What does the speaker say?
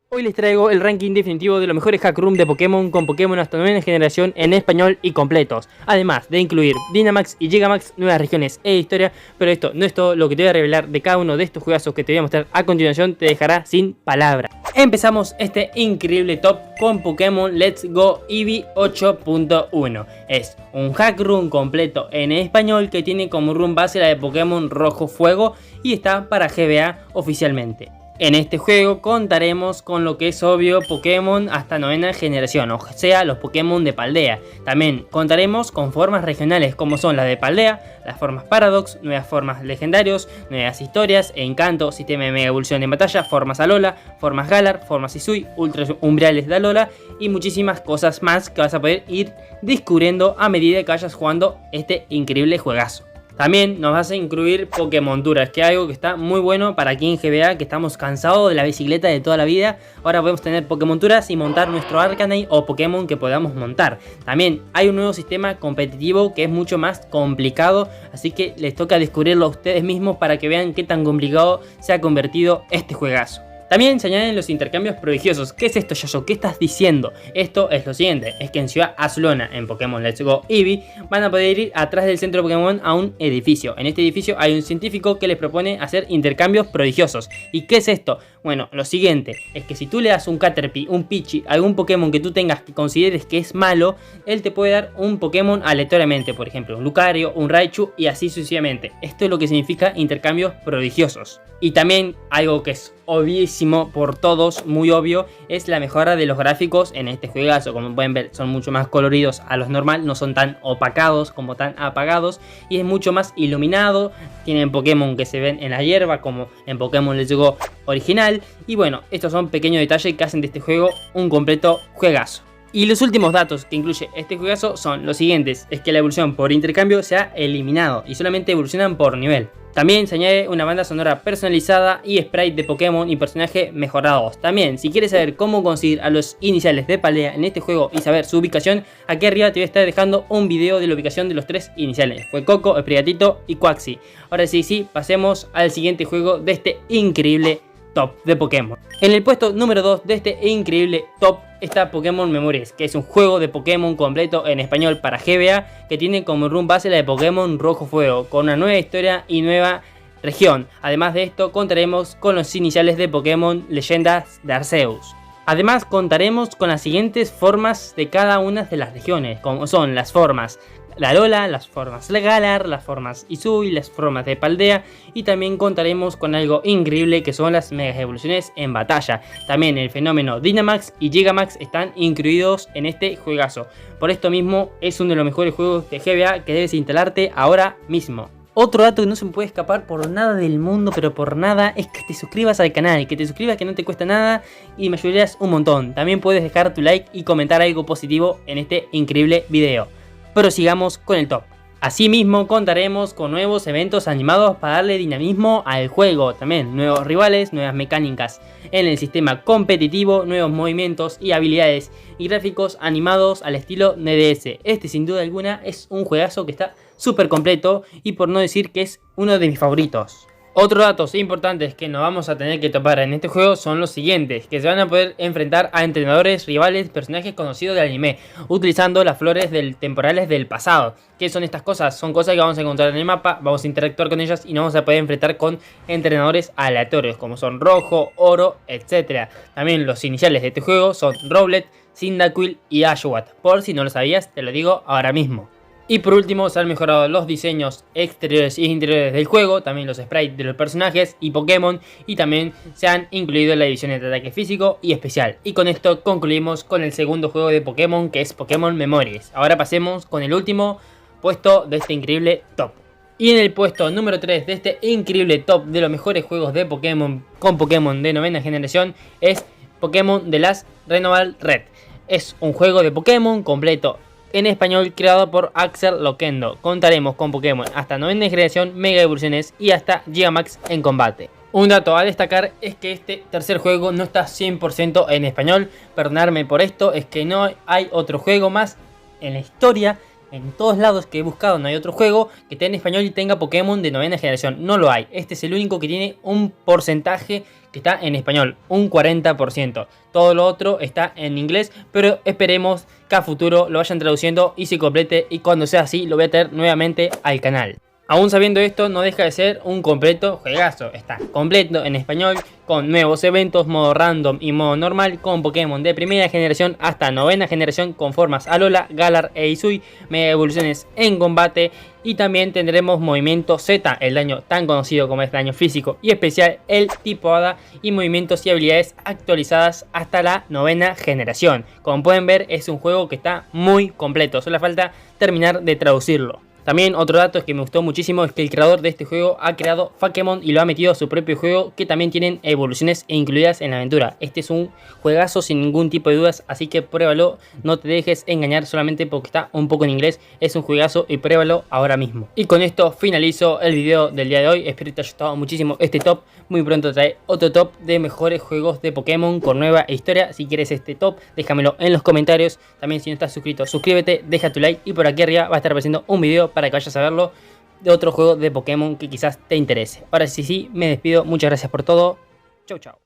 Hoy les traigo el ranking definitivo de los mejores hack room de Pokémon con Pokémon hasta 9ª generación en español y completos. Además de incluir Dynamax y Gigamax, nuevas regiones e historia. Pero esto no es todo lo que te voy a revelar de cada uno de estos juegazos que te voy a mostrar a continuación. Te dejará sin palabras. Empezamos este increíble top con Pokémon Let's Go Eevee 8.1. Es un hack room completo en español que tiene como room base la de Pokémon Rojo Fuego y está para GBA oficialmente. En este juego contaremos con lo que es obvio Pokémon hasta 9ª generación, o sea, los Pokémon de Paldea. También contaremos con formas regionales como son las de Paldea, las formas Paradox, nuevas formas legendarios, nuevas historias, encanto, sistema de mega evolución en batalla, formas Alola, formas Galar, formas Hisui, ultra umbrales de Alola y muchísimas cosas más que vas a poder ir descubriendo a medida que vayas jugando este increíble juegazo. También nos vas a incluir Pokémonturas, que es algo que está muy bueno para aquí en GBA, que estamos cansados de la bicicleta de toda la vida. Ahora podemos tener Pokémonturas y montar nuestro Arcanine o Pokémon que podamos montar. También hay un nuevo sistema competitivo que es mucho más complicado, así que les toca descubrirlo a ustedes mismos para que vean qué tan complicado se ha convertido este juegazo. También se añaden los intercambios prodigiosos. ¿Qué es esto, Yayo? ¿Qué estás diciendo? Esto es lo siguiente, es que en Ciudad Azulona, en Pokémon Let's Go Eevee, van a poder ir atrás del centro de Pokémon a un edificio. En este edificio hay un científico que les propone hacer intercambios prodigiosos. ¿Y qué es esto? Bueno, lo siguiente, es que si tú le das un Caterpie, un Pichi, algún Pokémon que tú tengas que consideres que es malo, él te puede dar un Pokémon aleatoriamente, por ejemplo, un Lucario, un Raichu y así sucesivamente. Esto es lo que significa intercambios prodigiosos. Y también algo que es obvísimo por todos, muy obvio, es la mejora de los gráficos en este juegazo. Como pueden ver, son mucho más coloridos a los normal, no son tan opacados como tan apagados y es mucho más iluminado. Tienen Pokémon que se ven en la hierba como en Pokémon Let's Go original. Y bueno, estos son pequeños detalles que hacen de este juego un completo juegazo. Y los últimos datos que incluye este juegazo son los siguientes, es que la evolución por intercambio se ha eliminado y solamente evolucionan por nivel. También se añade una banda sonora personalizada y sprite de Pokémon y personajes mejorados. También, si quieres saber cómo conseguir a los iniciales de Paldea en este juego y saber su ubicación, aquí arriba te voy a estar dejando un video de la ubicación de los 3 iniciales. Fue Coco, Sprigatito y Quaxly. Ahora sí, pasemos al siguiente juego de este increíble top de Pokémon. En el puesto número 2 de este increíble top está Pokémon Memories, que es un juego de Pokémon completo en español para GBA que tiene como room base la de Pokémon Rojo Fuego, con una nueva historia y nueva región. Además de esto contaremos con los iniciales de Pokémon Leyendas de Arceus. Además contaremos con las siguientes formas de cada una de las regiones, como son las formas la Alola, las formas Galar, las formas Hisui, las formas de Paldea y también contaremos con algo increíble que son las mega evoluciones en batalla. También el fenómeno Dynamax y Gigamax están incluidos en este juegazo. Por esto mismo es uno de los mejores juegos de GBA que debes instalarte ahora mismo. Otro dato que no se me puede escapar por nada del mundo, pero por nada, es que te suscribas al canal, que te suscribas que no te cuesta nada y me ayudarías un montón. También puedes dejar tu like y comentar algo positivo en este increíble video. Pero sigamos con el top. Asimismo contaremos con nuevos eventos animados para darle dinamismo al juego. También nuevos rivales, nuevas mecánicas en el sistema competitivo, nuevos movimientos y habilidades y gráficos animados al estilo NDS. Este sin duda alguna es un juegazo que está súper completo y por no decir que es uno de mis favoritos. Otros datos importantes que nos vamos a tener que topar en este juego son los siguientes, que se van a poder enfrentar a entrenadores, rivales, personajes conocidos del anime, utilizando las flores temporales del pasado. ¿Qué son estas cosas? Son cosas que vamos a encontrar en el mapa, vamos a interactuar con ellas y nos vamos a poder enfrentar con entrenadores aleatorios, como son Rojo, Oro, etc. También los iniciales de este juego son Rowlet, Cyndaquil y Ashwat. Por si no lo sabías, te lo digo ahora mismo. Y por último se han mejorado los diseños exteriores y interiores del juego, también los sprites de los personajes y Pokémon y también se han incluido la edición de ataque físico y especial. Y con esto concluimos con el segundo juego de Pokémon que es Pokémon Memories. Ahora pasemos con el último puesto de este increíble top. Y en el puesto número 3 de este increíble top de los mejores juegos de Pokémon con Pokémon de 9ª generación es Pokémon The Last Renewal Red. Es un juego de Pokémon completo en español creado por Axel Loquendo. Contaremos con Pokémon hasta 9ª generación, Mega Evoluciones y hasta Gigamax en combate. Un dato a destacar es que este tercer juego no está 100% en español. Perdonadme por esto, es que no hay otro juego más en la historia, en todos lados que he buscado no hay otro juego que esté en español y tenga Pokémon de 9ª generación. No lo hay. Este es el único que tiene un porcentaje que está en español, un 40%. Todo lo otro está en inglés, pero esperemos que a futuro lo vayan traduciendo y se complete, y cuando sea así lo voy a traer nuevamente al canal. Aún sabiendo esto, no deja de ser un completo juegazo. Está completo en español, con nuevos eventos, modo random y modo normal, con Pokémon de primera generación hasta novena generación, con formas Alola, Galar e Hisui, mega evoluciones en combate, y también tendremos movimiento Z, el daño tan conocido como es daño físico y especial, el tipo Hada, y movimientos y habilidades actualizadas hasta la novena generación. Como pueden ver, es un juego que está muy completo, solo falta terminar de traducirlo. También otro dato que me gustó muchísimo es que el creador de este juego ha creado Pokémon y lo ha metido a su propio juego, que también tienen evoluciones incluidas en la aventura. Este es un juegazo sin ningún tipo de dudas, así que pruébalo, no te dejes engañar solamente porque está un poco en inglés. Es un juegazo y pruébalo ahora mismo. Y con esto finalizo el video del día de hoy. Espero que te haya gustado muchísimo este top. Muy pronto trae otro top de mejores juegos de Pokémon con nueva historia. Si quieres este top, déjamelo en los comentarios. También, si no estás suscrito, suscríbete, deja tu like, y por aquí arriba va a estar apareciendo un video para que vayas a verlo, de otro juego de Pokémon que quizás te interese. Ahora sí, me despido. Muchas gracias por todo. Chau, chau.